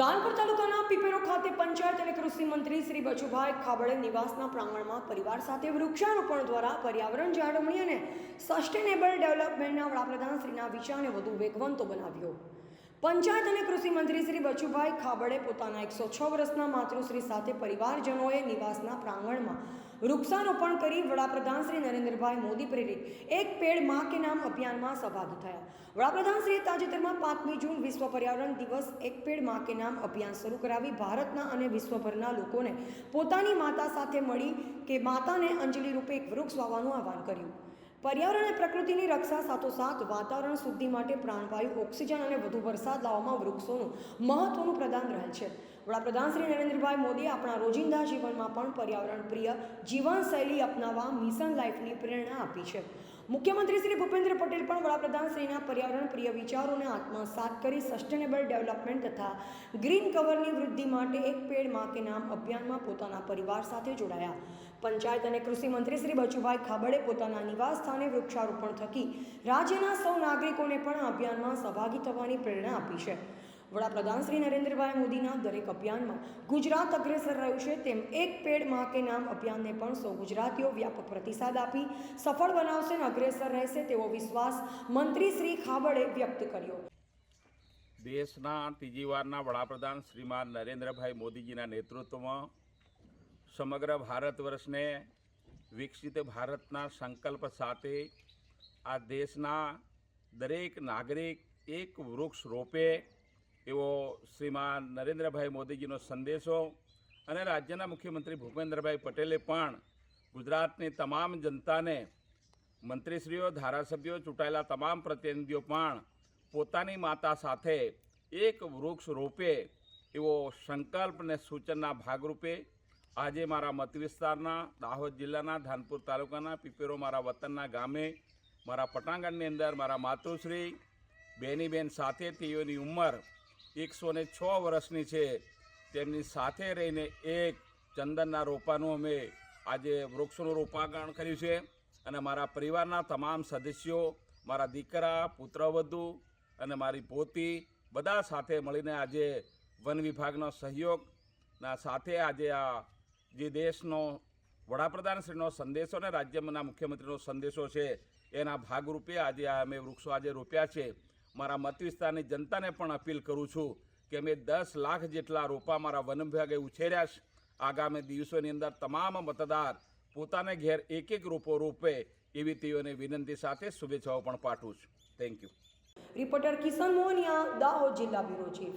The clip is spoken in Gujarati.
ધાનપુર તાલુકાના પીપેરો ખાતે પંચાયત અને કૃષિ મંત્રી શ્રી બચુભાઈ ખાબડે નિવાસના પ્રાંગણમાં પરિવાર સાથે વૃક્ષારોપણ દ્વારા પર્યાવરણ જાળવણી અને સસ્ટેનેબલ ડેવલપમેન્ટના વડાપ્રધાન શ્રીના વિચારને વધુ વેગવંતો બનાવ્યો. પંચાયત અને કૃષિ મંત્રી શ્રી બચુભાઈ ખાબડે પોતાના 106 વર્ષના માતૃશ્રી સાથે પરિવારજનોએ નિવાસના પ્રાંગણમાં વૃક્ષારોપણ કરી વડાપ્રધાન શ્રી નરેન્દ્રભાઈ મોદી પ્રેરિત એક પેડ માં કે નામ અભિયાનમાં સહભાગી થયા. વડાપ્રધાન શ્રીએ તાજેતરમાં 5મી જૂન વિશ્વ પર્યાવરણ દિવસ એક પેડ માં કે નામ અભિયાન શરૂ કરાવી ભારતના અને વિશ્વભરના લોકોને પોતાની માતા સાથે મળી કે માતાને અંજલિ રૂપે એક વૃક્ષ વાવવાનું આહ્વાન કર્યું. પર્યાવરણ અને પ્રકૃતિની રક્ષા સાથોસાથ વાતાવરણ શુદ્ધિ માટે પ્રાણવાયુ, ઓક્સિજન અને વધુ વરસાદ લાવવામાં વૃક્ષોનું મહત્વનું પ્રદાન રહેલ છે. વડાપ્રધાન શ્રી નરેન્દ્રભાઈ મોદીએ આપણા રોજિંદા જીવનમાં પણ પર્યાવરણ પ્રિય જીવનશૈલી અપનાવવા મિશન લાઈફની પ્રેરણા આપી છે. મુખ્યમંત્રી શ્રી ભૂપેન્દ્ર પટેલ પણ વડાપ્રધાન શ્રીના પર્યાવરણ પ્રિય વિચારોને આત્મસાત કરી સસ્ટેનેબલ ડેવલપમેન્ટ તથા ગ્રીન કવરની વૃદ્ધિ માટે એક પેડ માં કે નામ અભિયાનમાં પોતાના પરિવાર સાથે જોડાયા. પંચાયત અને કૃષિ મંત્રી શ્રી બચુભાઈ ખાબડે પોતાના નિવાસ સ્થાને વૃક્ષારોપણ થકી રાજ્યના સૌ નાગરિકોને પણ આ અભિયાનમાં સહભાગી થવાની પ્રેરણા આપી છે. વડાપ્રધાન શ્રી નરેન્દ્રભાઈ મોદીના દરેક અભિયાનમાં ગુજરાત અગ્રેસર રહ્યું છે, તેમ એક પેડ માં કે નામ અભિયાનને પણ સૌ ગુજરાતીઓ વ્યાપક પ્રતિસાદ આપી સફળ બનાવશે અને અગ્રેસર રહેશે તેવો વિશ્વાસ મંત્રી શ્રી ખાબડે વ્યક્ત કર્યો. દેશના ત્રીજી વારના વડાપ્રધાન શ્રીમાન નરેન્દ્રભાઈ મોદીજીના નેતૃત્વમાં સમગ્ર ભારત વર્ષને વિકસિત ભારતના સંકલ્પ સાથે આ દેશના દરેક નાગરિક એક વૃક્ષ રોપે એવો શ્રીમાન નરેન્દ્રભાઈ મોદીજીનો સંદેશો અને રાજ્યના મુખ્યમંત્રી ભૂપેન્દ્રભાઈ પટેલે પણ ગુજરાતની તમામ જનતાને, મંત્રીશ્રીઓ, ધારાસભ્યો, ચૂંટાયેલા તમામ પ્રતિનિધિઓ પણ પોતાની માતા સાથે એક વૃક્ષ રોપે એવો સંકલ્પ અને સૂચનના ભાગરૂપે આજે મારા મત વિસ્તારના દાહોદ જિલ્લાના ધાનપુર તાલુકાના પીપેરો મારા વતનના ગામે મારા પટાંગણની અંદર મારા માતૃશ્રી બેનીબેન સાથે તેઓની ઉંમર 106 વર્ષની છે. તેમની સાથે રહીને એક ચંદનના રોપાનું અમે આજે વૃક્ષોનું રોપાણ કર્યું છે અને મારા પરિવારના તમામ સદસ્યો, મારા દીકરા, પુત્રવધુ અને મારી પોતી બધા સાથે મળીને આજે વન વિભાગનો સહયોગના સાથે આજે આ જે દેશનો વડાપ્રધાનશ્રીનો સંદેશો અને રાજ્યના મુખ્યમંત્રીનો સંદેશો છે એના ભાગરૂપે આજે અમે વૃક્ષો આજે રોપ્યા છે. મારા મત વિસ્તારની જનતાને પણ અપીલ કરું છું કે અમે 10 લાખ જેટલા રોપા મારા વન વિભાગે ઉછેર્યા છે. આગામી દિવસોની અંદર તમામ મતદાર પોતાને ઘેર એક એક રોપો રોપે એવી તેઓને વિનંતી સાથે શુભેચ્છાઓ પણ પાઠવું છું. Thank you. Reporter Kishan Mohaniya, Dahod જિલ્લા બ્યુરો ચીફ.